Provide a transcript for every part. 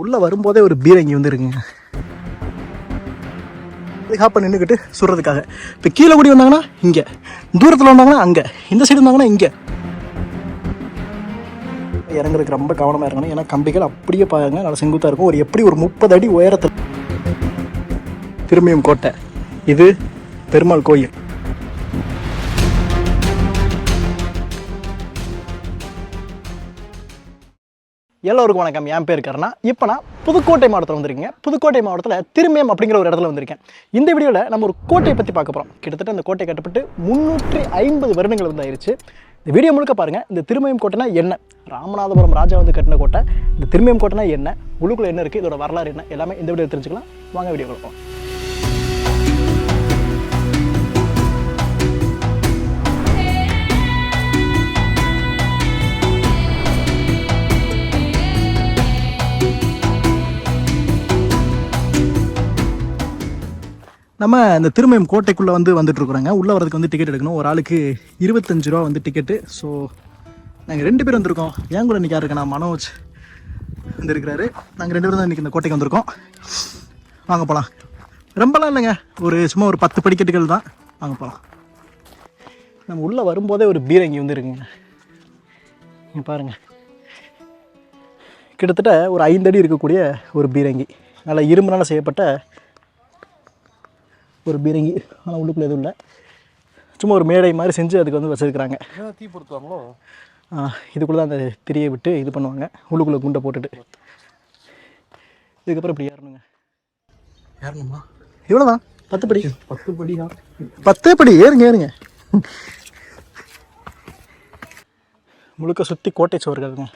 உள்ளே வரும்போதே ஒரு பீரங்கி வந்து இருக்குங்க. பாதுகாப்பாக நின்றுக்கிட்டு சுடுறதுக்காக. இப்போ கீழே கூடி வந்தாங்கன்னா இங்கே, தூரத்தில் வந்தாங்கன்னா அங்கே, இந்த சைடு வந்தாங்கன்னா இங்கே. இறங்குறதுக்கு ரொம்ப கவனமாக இருக்கணும். ஏன்னா கம்பிகள் அப்படியே பாருங்க நல்லா செங்குத்தாக இருக்கும். ஒரு எப்படி ஒரு 30 அடி உயரத்தில் திரும்பியும் கோட்டை. இது பெருமாள் கோயில். எல்லோருக்கும் வணக்கம். என் பேர் கருணா. இப்போ நான் புதுக்கோட்டை மாவட்டத்தில் வந்திருக்கேங்க. புதுக்கோட்டை மாவட்டத்தில் திருமயம் அப்படிங்கிற ஒரு இடத்துல வந்திருக்கேன். இந்த வீடியோவில் நம்ம ஒரு கோட்டையை பற்றி பார்க்க போகிறோம். கிட்டத்தட்ட அந்த கோட்டை கட்டப்பட்டு 350 வருடங்கள் வந்து ஆயிடுச்சு. இந்த வீடியோ முழுக்க பாருங்கள். இந்த திருமயம் கோட்டைனா என்ன, ராமநாதபுரம் ராஜா வந்து கட்டின கோட்டை, இந்த திருமயம் கோட்டைனா என்ன, உள்ளுக்குள்ளே என்ன இருக்குது, இதோட வரலாறு என்ன, எல்லாமே இந்த வீடியோ தெரிஞ்சுக்கலாம். வாங்க வீடியோ கொடுப்போம். நம்ம இந்த திருமயம் கோட்டைக்குள்ளே வந்துட்டுருக்குறோங்க. உள்ளே வரதுக்கு வந்து டிக்கெட் எடுக்கணும். ஒரு ஆளுக்கு 25 ரூபா வந்து டிக்கெட்டு. ஸோ நாங்கள் 2 பேர் வந்திருக்கோம். என் கூட இன்றைக்கி யாருக்கு நான் மனோஜ் வந்துருக்கிறாரு. நாங்கள் 2 பேரும் தான் இன்றைக்கி இந்த கோட்டைக்கு வந்திருக்கோம். வாங்க போகலாம். ரொம்பலாம் இல்லைங்க, சும்மா ஒரு 10 படிக்கட்டுகள் தான். வாங்க போகலாம். நம்ம உள்ளே வரும்போதே ஒரு பீரங்கி வந்து இருக்குங்க. நீங்கள் பாருங்கள், கிட்டத்தட்ட ஒரு 5 அடி இருக்கக்கூடிய ஒரு பீரங்கி, நல்லா இரும்புனால செய்யப்பட்ட ஒரு பீரங்கி. ஆனால் உள்ளுக்குள்ளே எதுவும் இல்லை, சும்மா ஒரு மேடை மாதிரி செஞ்சு அதுக்கு வந்து வச்சுருக்குறாங்க. தீ பொறுத்துவாங்களோ? இதுக்குள்ளே தான் அந்த திரியை விட்டு இது பண்ணுவாங்க, உள்ளுக்குள்ளே குண்டை போட்டுட்டு. இதுக்கப்புறம் இப்படி ஏறணுங்க. ஏறணுமா? இவ்வளோ தான், 10 படி. 10 படி தான். 10 படி ஏறுங்க ஏறுங்க. முழுக்க சுற்றி கோட்டை சுவர்கள்ங்க.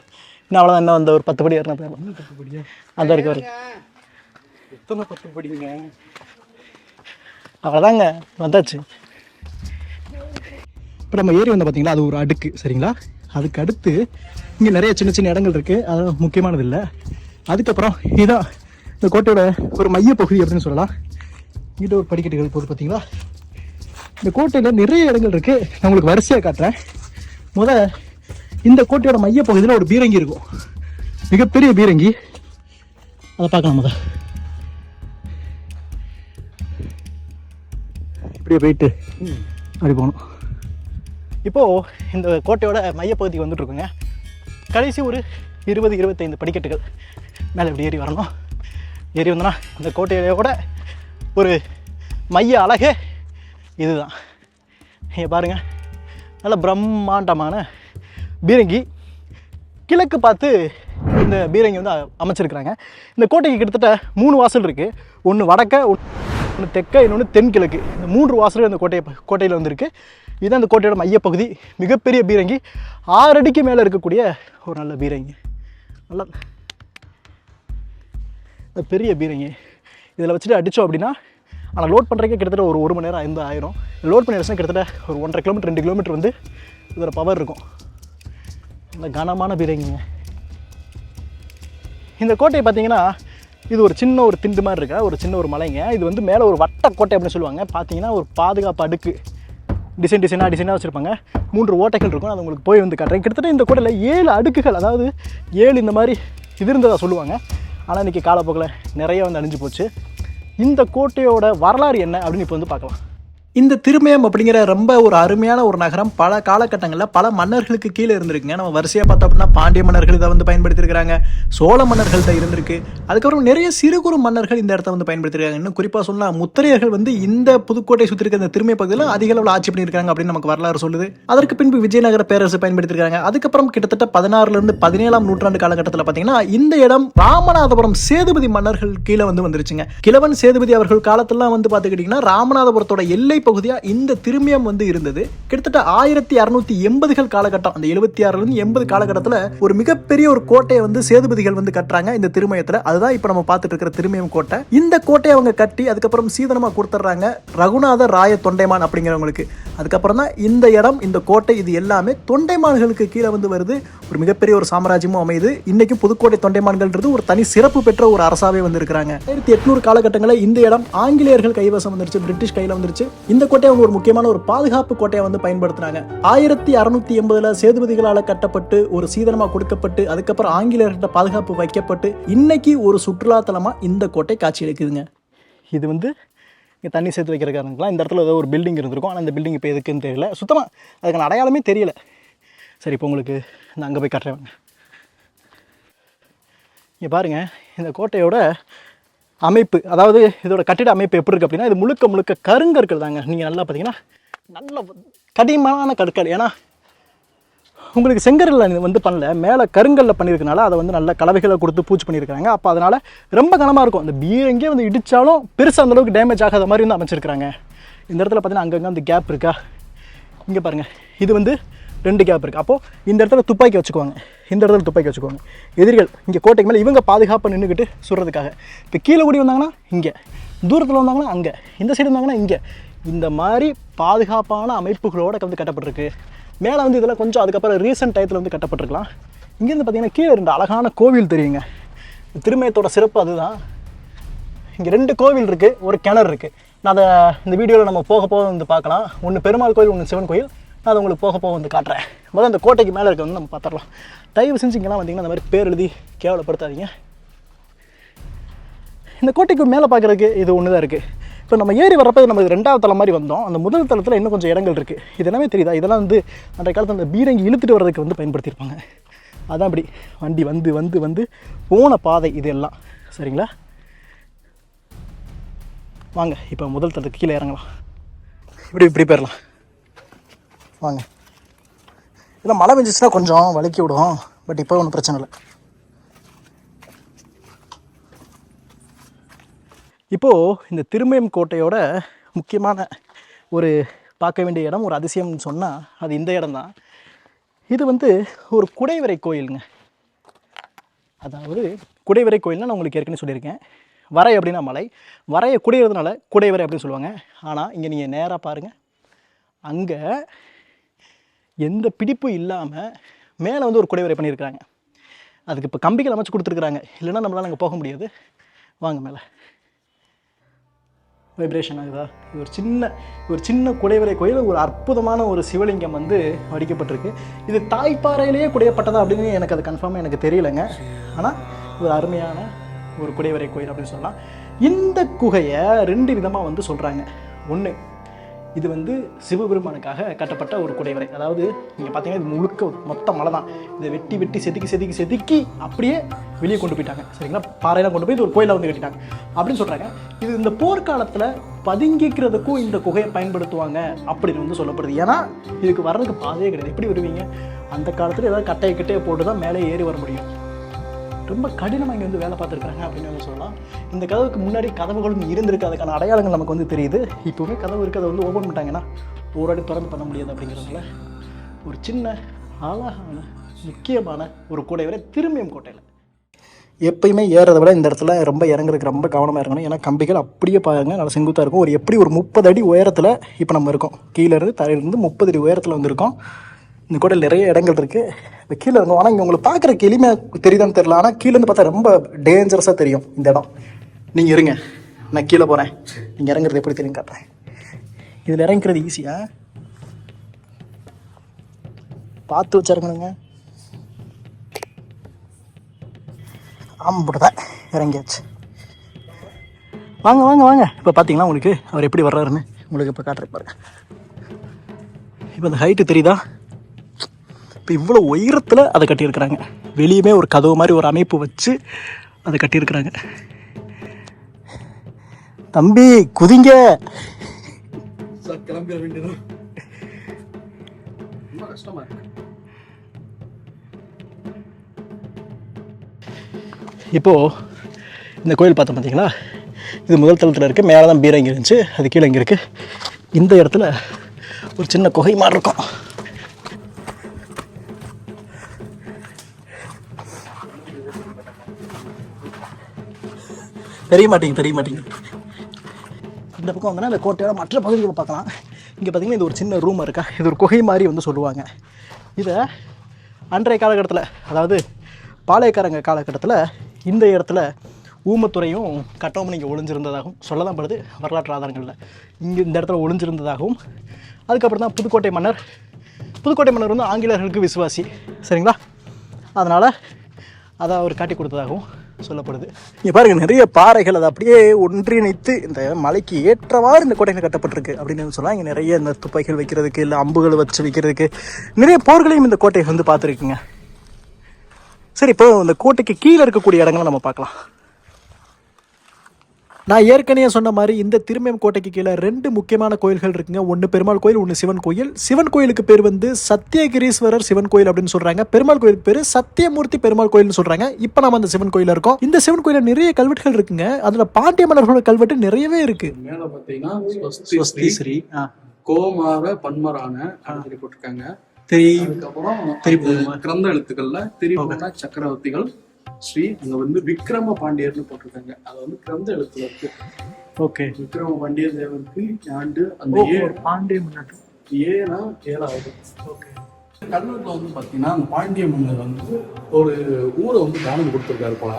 இன்னும் அவ்வளோதான், இன்னும் அந்த ஒரு 10 படி ஏறினா போயிடலாம். 10 படியா? அந்த இருக்கு. எத்தனை 10 படிங்க? அவ்வளோதாங்க, வந்தாச்சு. இப்போ நம்ம ஏறி வந்தால் பார்த்தீங்களா, அது ஒரு அடுக்கு. சரிங்களா? அதுக்கு அடுத்து இங்கே நிறைய சின்ன சின்ன இடங்கள் இருக்குது. அது முக்கியமானது இல்லை. அதுக்கப்புறம் இதுதான் இந்த கோட்டையோட ஒரு மையப்பகுதி அப்படின்னு சொல்லலாம். இங்கிட்ட ஒரு படிக்கட்டுகள் போகுது பார்த்தீங்களா. இந்த கோட்டையில் நிறைய இடங்கள் இருக்குது. நான் உங்களுக்கு வரிசையாக காட்டுறேன். இந்த கோட்டையோட மையப்பகுதியில் ஒரு பீரங்கி இருக்கும், மிகப்பெரிய பீரங்கி. அதை பார்க்கலாம். இப்படியே போயிட்டு அப்படி போகணும். இப்போது இந்த கோட்டையோட மையப்பகுதிக்கு வந்துட்டுருக்குங்க. கடைசி ஒரு 20-25 படிக்கட்டுகள் மேலே இப்படி ஏறி வரணும். ஏறி வந்தோன்னா இந்த கோட்டையோட ஒரு மைய அழகே இதுதான். இங்கே பாருங்கள், நல்ல பிரம்மாண்டமான பீரங்கி. கிழக்கு பார்த்து இந்த பீரங்கி வந்து அமைச்சிருக்கிறாங்க. இந்த கோட்டைக்கு கிட்டத்தட்ட 3 வாசல் இருக்குது. ஒன்று வடக்க, ஒன்று தெற்க, இன்னொன்று தென்கிழக்கு. இந்த 3 வாசல்கள் இந்த கோட்டையில் வந்துருக்கு. இதுதான் இந்த கோட்டையோட மையப்பகுதி. மிகப்பெரிய பீரங்கி, 6 அடிக்கு மேலே இருக்கக்கூடிய ஒரு நல்ல பீரங்கி. நல்ல பெரிய பீரங்கி. இதில் வச்சுட்டு அடித்தோம் அப்படின்னா, ஆனால் லோட் பண்ணுறதுக்கே கிட்டத்தட்ட ஒரு 1 மணி நேரம் ஆயிரும். லோட் பண்ணி அடிச்சுன்னா கிட்டத்தட்ட ஒரு 1.5 கிலோமீட்டர் 2 கிலோமீட்டர் வந்து இதோட பவர் இருக்கும். இந்த கனமான பீரங்கிங்க. இந்த கோட்டையை பார்த்தீங்கன்னா, இது ஒரு சின்ன ஒரு திண்டு மாதிரி இருக்கா, ஒரு சின்ன ஒரு மலைங்க. இது வந்து மேலே ஒரு வட்ட கோட்டை அப்படின்னு சொல்லுவாங்க. பார்த்தீங்கன்னா ஒரு பாதுகாப்பு அடுக்கு டிசைனாக வச்சுருப்பாங்க. 3 ஓட்டைகள் இருக்கும். அது உங்களுக்கு போய் வந்து காட்டுறேன். கிட்டத்தட்ட இந்த கோட்டையில் 7 அடுக்குகள், அதாவது 7 இந்த மாதிரி இது இருந்ததாக சொல்லுவாங்க. ஆனால் இன்றைக்கி காலப்போக்கில் நிறைய வந்து அழிஞ்சு போச்சு. இந்த கோட்டையோட வரலாறு என்ன அப்படின்னு இப்போ வந்து பார்க்கலாம். இந்த திருமயம் அப்படிங்கிற ரொம்ப ஒரு அருமையான ஒரு நகரம் பல காலகட்டங்களில் பல மன்னர்களுக்கு கீழே இருந்திருக்குங்க. நம்ம வரிசையாக பார்த்தோம் அப்படின்னா பாண்டிய மன்னர்கள் இதை வந்து பயன்படுத்தியிருக்கிறாங்க, சோழ மன்னர்கள்ட்ட இருந்திருக்கு. அதுக்கப்புறம் நிறைய சிறு குறு மன்னர்கள் இந்த இடத்த வந்து பயன்படுத்தியிருக்காங்க. இன்னும் குறிப்பாக சொன்னால் முத்திரையர்கள் வந்து இந்த புதுக்கோட்டை சுற்றி இருக்க இந்த திருமய பகுதியில் அதிக அளவில் ஆட்சி பண்ணியிருக்காங்க அப்படின்னு நமக்கு வரலாறு சொல்லுது. அதற்கு பின்பு விஜயநகர பேரரசு பயன்படுத்தியிருக்காங்க. அதுக்கப்புறம் கிட்டத்தட்ட 16லேருந்து 17ஆம் நூற்றாண்டு காலகட்டத்தில் பார்த்தீங்கன்னா இந்த இடம் ராமநாதபுரம் சேதுபதி மன்னர்கள் கீழே வந்துருச்சுங்க. கிழவன் சேதுபதி அவர்கள் காலத்திலாம் வந்து பார்த்துக்கிட்டிங்கன்னா ராமநாதபுரத்தோட எல்லை பகுதியா இந்த திருமயம் வந்து இருந்தது. கிட்டத்தட்ட 1680கள் காலகட்டம், அந்த 76லேருந்து 80 காலகட்டத்தில் ஒரு மிகப்பெரிய ஒரு கோட்டையை வந்து சேதுபதிகள் வந்து கட்டுறாங்க இந்த திருமயத்தில். அதுதான் இப்போ நம்ம பார்த்துட்டு இருக்கிற திருமயம் கோட்டை. இந்த கோட்டையை அவங்க கட்டி அதுக்கப்புறம் சீதனமாக கொடுத்துட்றாங்க ரகுநாத ராய தொண்டைமான் அப்படிங்கிறவங்களுக்கு. அதுக்கப்புறம் தான் இந்த இடம், இந்த கோட்டை, இது எல்லாமே தொண்டைமான்களுக்கு கீழே வந்து வருது. ஒரு மிகப்பெரிய ஒரு சாம்ராஜ்யமும் அமையுது. இன்னைக்கு புதுக்கோட்டை தொண்டைமான்கள்ன்றது ஒரு தனி சிறப்பு பெற்ற ஒரு அரசாவே வந்து இருக்கிறாங்க. 1800 காலகட்டங்களில் இந்த இடம் ஆங்கிலேயர்கள் கைவசம் வந்துருச்சு, பிரிட்டிஷ் கையில் வந்துருச்சு. இந்த கோட்டையை அவங்க ஒரு முக்கியமான ஒரு பாதுகாப்பு கோட்டையை வந்து பயன்படுத்துனாங்க. 1680 சேதுபதிகளால் கட்டப்பட்டு ஒரு சீதனமாக கொடுக்கப்பட்டு அதுக்கப்புறம் ஆங்கிலேயர்கிட்ட பாதுகாப்பு வைக்கப்பட்டு இன்னைக்கு ஒரு சுற்றுலாத்தலமாக இந்த கோட்டை காட்சி அளிக்குதுங்க. இது வந்து இங்கே தண்ணி சேர்த்து வைக்கிறக்காரங்களாம் இந்த இடத்துல ஏதோ ஒரு பில்டிங் இருந்திருக்கும். ஆனால் இந்த பில்டிங் இப்போ எதுக்குன்னு தெரியல, சுத்தமாக அதுக்கான அடையாளமே தெரியல. சரி, இப்போ உங்களுக்கு நான் அங்கே போய் காட்டுறேன். இங்கே பாருங்கள், இந்த கோட்டையோட அமைப்பு, அதாவது இதோட கட்டிட அமைப்பு எப்படி இருக்குது அப்படின்னா, இது முழுக்க முழுக்க கருங்கற்கள் தாங்க. நீங்கள் நல்லா பார்த்தீங்கன்னா நல்ல கடினமான கற்கள். ஏன்னா உங்களுக்கு செங்கல்ல வந்து பண்ணல, மேலே கருங்கல்ல பண்ணியிருக்கனால அதை வந்து நல்ல கலவைகளை கொடுத்து பூச்சி பண்ணியிருக்காங்க. அப்போ அதனால் ரொம்ப கனமாக இருக்கும். அந்த பீரங்கே வந்து இடித்தாலும் பெருசாக அந்தளவுக்கு டேமேஜ் ஆகாத மாதிரி வந்து அமைச்சிருக்கிறாங்க. இந்த இடத்துல பார்த்தீங்கன்னா அங்கங்கே அந்த கேப் இருக்கா, இங்கே பாருங்கள், இது வந்து 2 கேப் இருக்குது. அப்போது இந்த இடத்துல துப்பாக்கி வச்சுக்குவாங்க, இந்த இடத்துல துப்பாக்கி வச்சுக்குவாங்க. எதிரிகள் இங்கே கோட்டைக்கு மேலே இவங்க பாதுகாப்பாக நின்றுக்கிட்டு சுடுறதுக்காக. இப்போ கீழே கூடி வந்தாங்கன்னா இங்கே, தூரத்தில் வந்தாங்கன்னா அங்கே, இந்த சைடு வந்தாங்கன்னா இங்கே, இந்த மாதிரி பாதுகாப்பான அமைப்புகளோடு வந்து கட்டப்பட்டிருக்கு. மேலே வந்து இதெல்லாம் கொஞ்சம் அதுக்கப்புறம் ரீசெண்ட் டயத்தில் வந்து கட்டப்பட்டிருக்கலாம். இங்கேருந்து பார்த்தீங்கன்னா கீழே 2 அழகான கோவில் தெரியுங்க. திருமயத்தோட சிறப்பு அதுதான். இங்கே 2 கோவில் இருக்குது, ஒரு கிணறு இருக்குது. நான் அதை இந்த வீடியோவில் நம்ம போக போக வந்து பார்க்கலாம். ஒன்று பெருமாள் கோயில், ஒன்று சிவன் கோயில். நான் அதை உங்களுக்கு போக போக வந்து காட்டுறேன். முதல்ல அந்த கோட்டைக்கு மேலே இருக்க வந்து நம்ம பார்த்துடலாம். தயவு செஞ்சு இங்கெல்லாம் வந்தீங்கன்னா அந்த மாதிரி பேர் எழுதி கேவலப்படுத்தாதீங்க. இந்த கோட்டைக்கு மேலே பார்க்குறதுக்கு இது ஒன்று தான் இருக்குது. இப்போ நம்ம ஏறி வரப்போ நம்ம 2வது தளம் மாதிரி வந்தோம். அந்த முதல் தளத்தில் இன்னும் கொஞ்சம் இடங்கள் இருக்குது. இது எல்லாமே தெரியுதா? இதெல்லாம் வந்து அன்றைய காலத்தில் அந்த பீரங்கி இழுத்துட்டு வர்றதுக்கு வந்து பயன்படுத்தியிருப்பாங்க. அதான் இப்படி வண்டி வந்து வந்து வந்து போன பாதை இது எல்லாம். சரிங்களா? வாங்க இப்போ முதல் தளத்துக்கு கீழே இறங்கலாம். இப்படி போயிடலாம் வாங்க. இதெல்லாம் மழை பெஞ்சிச்சுன்னா கொஞ்சம் வலிக்கி விடும், பட் இப்போ ஒன்றும் பிரச்சனை இல்லை. இப்போது இந்த திருமயம் கோட்டையோட முக்கியமான ஒரு பார்க்க வேண்டிய இடம், ஒரு அதிசயம்னு சொன்னால் அது இந்த இடம் தான். இது வந்து ஒரு குடைவரை கோயிலுங்க. அதாவது குடைவரை கோயில்னால் நான் உங்களுக்கு ஏற்கனவே சொல்லியிருக்கேன். வரை அப்படின்னா மலை, வரையை குடையிறதுனால குடைவரை அப்படின்னு சொல்லுவாங்க. ஆனால் இங்கே நீங்கள் நேராக பாருங்கள், அங்கே எந்த பிடிப்பும் இல்லாமல் மேலே வந்து ஒரு குடைவரை பண்ணியிருக்கிறாங்க. அதுக்கு இப்போ கம்பிகள் அமைச்சு கொடுத்துருக்குறாங்க, இல்லைன்னா நம்மளால் அங்கே போக முடியாது. வாங்க மேலே. வைப்ரேஷன் ஆகுதா? இது ஒரு சின்ன குடைவரை கோயில், ஒரு அற்புதமான ஒரு சிவலிங்கம் வந்து வடிக்கப்பட்டிருக்கு. இது தாய்ப்பாறையிலேயே குடையப்பட்டதா அப்படின்னு எனக்கு அது கன்ஃபார்மாக எனக்கு தெரியலைங்க. ஆனால் ஒரு அருமையான ஒரு குடைவரை கோயில் அப்படின்னு சொல்லலாம். இந்த குகையை 2 விதமாக வந்து சொல்கிறாங்க. ஒன்று, இது வந்து சிவபெருமானுக்காக கட்டப்பட்ட ஒரு குடைவரை. அதாவது நீங்கள் பார்த்தீங்கன்னா இது முழுக்க மொத்த மலை தான். இதை வெட்டி செதுக்கி அப்படியே வெளியே கொண்டு போயிட்டாங்க. சரிங்களா? பாறையெல்லாம் கொண்டு போய் இது ஒரு கோயிலை வந்து கட்டிட்டாங்க அப்படின்னு சொல்கிறாங்க. இது இந்த போர்க்காலத்தில் பதுங்கிக்கிறதுக்கும் இந்த குகையை பயன்படுத்துவாங்க அப்படின்னு வந்து சொல்லப்படுது. ஏன்னா இதுக்கு வர்றதுக்கு பாதையே கிடையாது. எப்படி வருவீங்க? அந்த காலத்தில் ஏதாவது கட்டையை போட்டு தான் மேலே ஏறி வர முடியும். ரொம்ப கடினமாக இங்கே வந்து வேலை பார்த்துருக்காங்க அப்படின்னு வந்து சொல்லலாம். இந்த கதவுக்கு முன்னாடி கதவுகளும் இருந்திருக்கு, அதுக்கான அடையாளங்கள் நமக்கு வந்து தெரியுது. இப்போவுமே கதவு இருக்குது, அதை வந்து ஓப்பன் பண்ணிட்டாங்கன்னா ஒரு அடி திறந்து பண்ண முடியாது. அப்படிங்கிறதுனால ஒரு சின்ன அழகான முக்கியமான ஒரு குடைவரை திருமயம் கோட்டையில். எப்பயுமே ஏறதை விட இந்த இடத்துல ரொம்ப இறங்குறதுக்கு ரொம்ப கவனமாக இருக்கணும். ஏன்னா கம்பிகள் அப்படியே பாருங்க நல்லா செங்குத்தாக இருக்கும். ஒரு எப்படி ஒரு 30 அடி உயரத்தில் இப்போ நம்ம இருக்கோம். கீழேருந்து தரையிலிருந்து 30 அடி உயரத்தில் வந்துருக்கோம். இந்த கோட்டையில் நிறைய இடங்கள் இருக்குது. இப்போ கீழே இருக்கும். ஆனால் இங்கே உங்களுக்கு பார்க்குறக்கு எளிமையாக தெரியுதான்னு தெரியல. ஆனால் கீழேருந்து பார்த்தா ரொம்ப டேஞ்சரஸாக தெரியும் இந்த இடம். நீங்கள் இருங்க, நான் கீழே போகிறேன். நீங்கள் இறங்குறது எப்படி தெரியும் காட்டுறேன். இதில் இறங்கிறது ஈஸியாக பார்த்து வச்சிருக்கணுங்க. ஆமாம், இறங்கியாச்சு. வாங்க. இப்போ பார்த்தீங்களா உங்களுக்கு அவர் எப்படி வர்றாருன்னு உங்களுக்கு இப்போ காட்டுறேன் பாருங்க. இப்போ அந்த ஹைட்டு தெரியுதா? இப்போ இவ்வளோ உயரத்தில் அதை கட்டியிருக்கிறாங்க. வெளியுமே ஒரு கதவு மாதிரி ஒரு அமைப்பு வச்சு அதை கட்டியிருக்கிறாங்க. தம்பி குதிங்க. கிளம்பிட வேண்டியது. ரொம்ப கஷ்டமா இருக்கு. இப்போது இந்த கோயில் பார்த்தோம் பார்த்தீங்களா? இது முதல் தளத்தில் இருக்குது. மேலே தான் பீரங்கி இருந்துச்சு, அது கீழே இங்கே இருக்குது. இந்த இடத்துல ஒரு சின்ன குகை மாதிரி இருக்கும். தெரிய மாட்டேங்குது. இந்த பக்கம் வந்தோன்னா இந்த கோட்டையோட மற்ற பகுதிகளை பார்க்கலாம். இங்கே பார்த்தீங்கன்னா இது ஒரு சின்ன ரூம் இருக்கா, இது ஒரு குகை மாதிரி வந்து சொல்லுவாங்க. இதை அன்றைய காலகட்டத்தில், அதாவது பாளையக்காரங்க காலகட்டத்தில் இந்த இடத்துல ஊமத்துறையும் கட்டபொம்மன் இங்கே ஒளிஞ்சிருந்ததாகவும் சொல்ல தான் படுது வரலாற்று ஆதாரங்களில். இங்கே இந்த இடத்துல ஒளிஞ்சிருந்ததாகவும், அதுக்கப்புறம் தான் புதுக்கோட்டை மன்னர் வந்து ஆங்கிலேயர்களுக்கு விசுவாசி, சரிங்களா? அதனால் அதை அவர் காட்டி கொடுத்ததாகவும் சொல்லப்படுது. இங்கே பாருங்கள், நிறைய பாறைகள் அதை அப்படியே ஒன்றிணைத்து இந்த மலைக்கு ஏற்றவாறு இந்த கோட்டைகள் கட்டப்பட்டிருக்கு அப்படின்னு சொல்லலாம். இங்கே நிறைய இந்த துப்பாக்கிகள் வைக்கிறதுக்கு, இல்லை அம்புகள் வச்சு வைக்கிறதுக்கு நிறைய போர்களையும் இந்த கோட்டையை வந்து பார்த்துருக்குங்க. சரி, இப்போ இந்த கோட்டைக்கு கீழே இருக்கக்கூடிய இடங்களை நம்ம பார்க்கலாம். நான் ஏற்கனவே சொன்ன மாதிரி இந்த திருமயம் கோட்டைக்கு கீழே 2 முக்கியமான கோயில்கள் இருக்குங்க. ஒன்று பெருமாள் கோயில், ஒன்று சிவன் கோயில். சிவன் கோயிலுக்கு பேர் வந்து சத்தியகிரீஸ்வரர் சிவன் கோயில் அப்படின்னு சொல்றாங்க. பெருமாள் கோயிலுக்கு பேர் சத்தியமூர்த்தி பெருமாள் கோயில்னு சொல்றாங்க. இப்போ நம்ம அந்த சிவன் கோயில இருக்கோம். இந்த சிவன் கோயில நிறைய கல்வெட்டுகள் இருக்குங்க. அதுல பாண்டிய மன்னர்களோட கல்வெட்டு நிறையவே இருக்கு. மேல பாத்தீங்கன்னா கோமார பன்மரான சொல்லி போட்டிருக்காங்க. அதுக்கப்புறம் கிரந்த எழுத்துக்கள்ல திரிபுவன சக்கரவர்த்திகள் ஸ்ரீ அங்க வந்து விக்ரம பாண்டியர்னு போட்டிருக்காங்க. அது வந்து கிரந்த எழுத்துல இருக்கு. ஓகே, விக்ரம பாண்டிய தேவருக்கு ஆண்டு அந்த பாண்டிய மன்னர் 7ஆவது. ஓகே, கல்வெட்டுல வந்து பாத்தீங்கன்னா அந்த பாண்டிய மன்னர் வந்து ஒரு ஊரை வந்து தானம் கொடுத்துருக்காரு போல.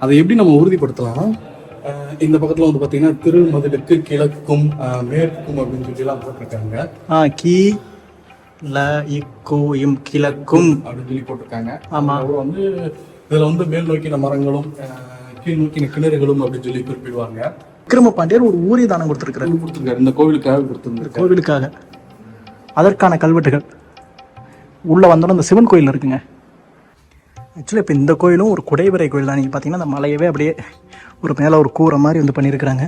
அதை எப்படி நம்ம உறுதிப்படுத்தலாம்னா, இந்த பக்கத்துல வந்து பாத்தீங்கன்னா திருமதிலுக்கு கிழக்கும் மேற்கும் அப்படின்னு சொல்லி எல்லாம் போட்டிருக்காங்க. கிழக்கும் அப்படின்னு சொல்லி போட்டிருக்காங்க. ஆமா, அவர் வந்து இதுல வந்து மேல் நோக்கின மரங்களும் கீழ் நோக்கின கிணறுகளும் அப்படின்னு சொல்லி குறிப்பிடுவாங்க. விக்ரம பாண்டியர் ஒரு ஊரை தானம் கொடுத்திருக்காரு. இந்த கோவிலுக்காக கொடுத்திருந்தாரு. கோவிலுக்காக அதற்கான கல்வெட்டுகள் உள்ள வந்தோம். இந்த சிவன் கோயில் இருக்குங்க. ஆக்சுவலி இப்போ இந்த கோயிலும் ஒரு குடைவரை கோயில் தான். நீங்கள் பார்த்தீங்கன்னா அந்த மலையவே அப்படியே ஒரு மேலே ஒரு கூரை மாதிரி வந்து பண்ணியிருக்கிறாங்க.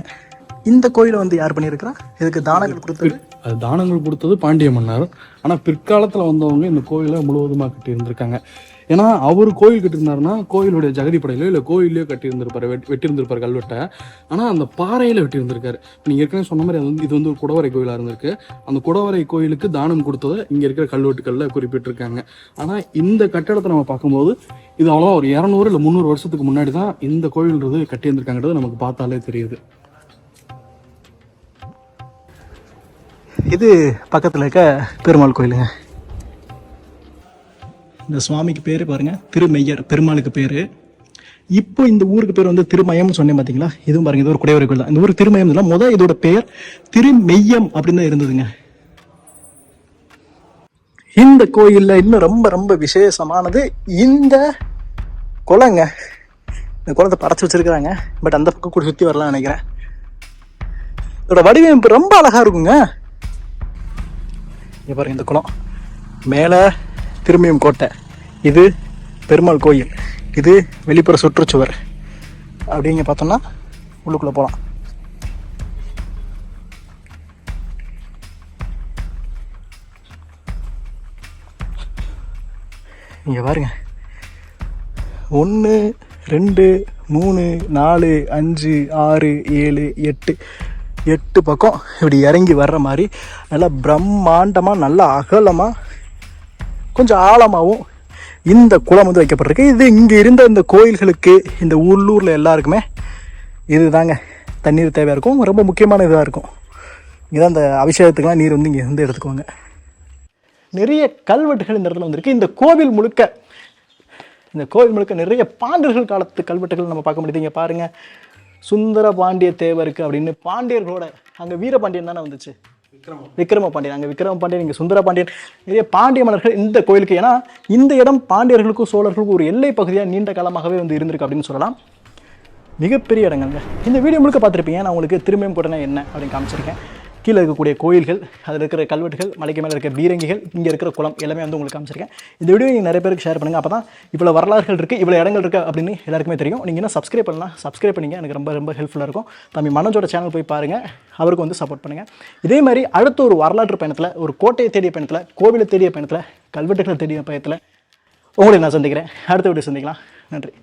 இந்த கோயிலை வந்து யார் பண்ணியிருக்கிறா? இதுக்கு தானங்கள் கொடுத்தது? அது தானங்கள் கொடுத்தது பாண்டிய மன்னர். ஆனால் பிற்காலத்தில் வந்தவங்க இந்த கோயிலை முழுவதுமாக கட்டி இருந்திருக்காங்க. ஏன்னா அவர் கோயில் கட்டியிருந்தாருன்னா கோயிலுடைய ஜகதிப்படையிலோ இல்லை கோயிலையோ கட்டியிருந்திருப்பாரு, வெட்டியிருந்திருப்பாரு கல்வெட்டை. ஆனால் அந்த பாறையில் வெட்டியிருந்திருக்காரு. நீங்கள் ஏற்கனவே சொன்ன மாதிரி இது வந்து ஒரு குடவரை கோயிலாக இருந்திருக்கு. அந்த குடவரை கோயிலுக்கு தானம் கொடுத்ததை இங்கே இருக்கிற கல்வெட்டுகளில் குறிப்பிட்டிருக்காங்க. ஆனால் இந்த கட்டடத்தை நம்ம பார்க்கும்போது இது அவ்வளோ ஒரு 200 இல்லை 300 வருஷத்துக்கு முன்னாடி தான் இந்த கோயில்ன்றது கட்டியிருந்திருக்காங்கிறது நமக்கு பார்த்தாலே தெரியுது. இது பக்கத்தில் இருக்க பெருமாள் கோயிலுங்க. இந்த சுவாமிக்கு பேர் பாருங்கள், திருமெய்யர் பெருமாளுக்கு பேர். இப்போ இந்த ஊருக்கு பேர் வந்து திருமயம்னு சொன்னேன் பார்த்தீங்களா? இதுவும் பாருங்கள், இது ஒரு குடைவரை கோயில் தான். இந்த ஊருக்கு திருமயம் இல்லை, முதல் இதோட பெயர் திருமெய்யம் அப்படின்னு தான் இருந்ததுங்க. இந்த கோயிலில் இன்னும் ரொம்ப ரொம்ப விசேஷமானது இந்த குளங்க. இந்த குளத்தை படைச்சி வச்சிருக்கிறாங்க. பட் அந்த பக்கம் கூட சுற்றி வரலாம்னு நினைக்கிறேன். இதோட வடிவமைப்பு ரொம்ப அழகாக இருக்குங்க. இங்கே பாருங்கள், இந்த குளம் மேலே திருமயம் கோட்டை, இது பெருமாள் கோயில், இது வெளிப்புற சுற்றுச்சுவர். அப்படிங்க பார்த்தோம்னா உள்ளுக்குள்ளே போகலாம். இங்கே பாருங்க, 1 2 3 4 5 6 7 8 பக்கம் இப்படி இறங்கி வர்ற மாதிரி நல்லா பிரம்மாண்டமாக, நல்லா அகலமாக, கொஞ்சம் ஆழமாகவும் இந்த குளம் வந்து வைக்கப்பட்டிருக்கு. இது இங்கே இருந்த இந்த கோயில்களுக்கு, இந்த உள்ளூரில் எல்லாருக்குமே இது தாங்க தண்ணீர் தேவையாக இருக்கும். ரொம்ப முக்கியமான இதாக இருக்கும். இதுதான் இந்த அபிஷேகத்துக்கெலாம் நீர் வந்து இங்கே வந்து எடுத்துக்குவாங்க. நிறைய கல்வெட்டுகள் இந்த இடத்துல வந்துருக்கு. இந்த கோவில் முழுக்க நிறைய பாண்டியர்கள் காலத்து கல்வெட்டுகள் நம்ம பார்க்க முடியுது. இங்கே பாருங்கள், சுந்தர பாண்டிய தேவருக்கு அப்படின்னு பாண்டியர்களோட, அங்கே வீரபாண்டியன் தானே வந்துச்சு, விக்ரம பாண்டியன். அங்கே விக்ரம பாண்டியன், இங்கே சுந்தர பாண்டியன், நிறைய பாண்டிய மன்னர்கள் இந்த கோயிலுக்கு. ஏன்னா இந்த இடம் பாண்டியர்களுக்கும் சோழர்களுக்கும் ஒரு எல்லை பகுதியாக நீண்ட காலமாகவே வந்து இருந்திருக்கு அப்படின்னு சொல்லலாம். மிகப்பெரிய இடங்கள்ங்க. இந்த வீடியோ முழுக்க பார்த்துருப்பீங்க. நான் உங்களுக்கு திருமயம் கோட்டைனா என்ன அப்படின்னு காமிச்சிருக்கேன். கீழே இருக்கக்கூடிய கோயில்கள், அதில் இருக்கிற கல்வெட்டுகள், மலைக்கு மேலே இருக்கிற பீரங்கிகள், இங்கே இருக்கிற குளம் எல்லாமே வந்து உங்களுக்கு காமிச்சிருக்கேன். இந்த வீடியோ நீங்கள் நிறைய பேருக்கு ஷேர் பண்ணுங்கள். அப்போ தான் இவ்வளோ வரலாறுகள் இருக்குது, இவ்வளோ இடங்கள் இருக்குது அப்படின்னு எல்லாருக்குமே தெரியும். நீங்கள் என்ன சப்ஸ்கிரைப் பண்ணலாம், சப்ஸ்கிரைப் பண்ணிங்க, எனக்கு ரொம்ப ரொம்ப ஹெல்ப்ஃபுல்லாக இருக்கும். தம்பி மனோஜோட சேனல் போய் பாருங்கள், அவருக்கு வந்து சப்போர்ட் பண்ணுங்கள். இதே மாதிரி அடுத்த ஒரு வரலாற்று பயணத்தில், ஒரு கோட்டையை தேடிய பயணத்தில், கோவிலை தேடிய பயணத்தில், கல்வெட்டுகளை தேடிய பயணத்தில் உங்களை நான் சந்திக்கிறேன். அடுத்த வீடியோ சந்திக்கலாம். நன்றி.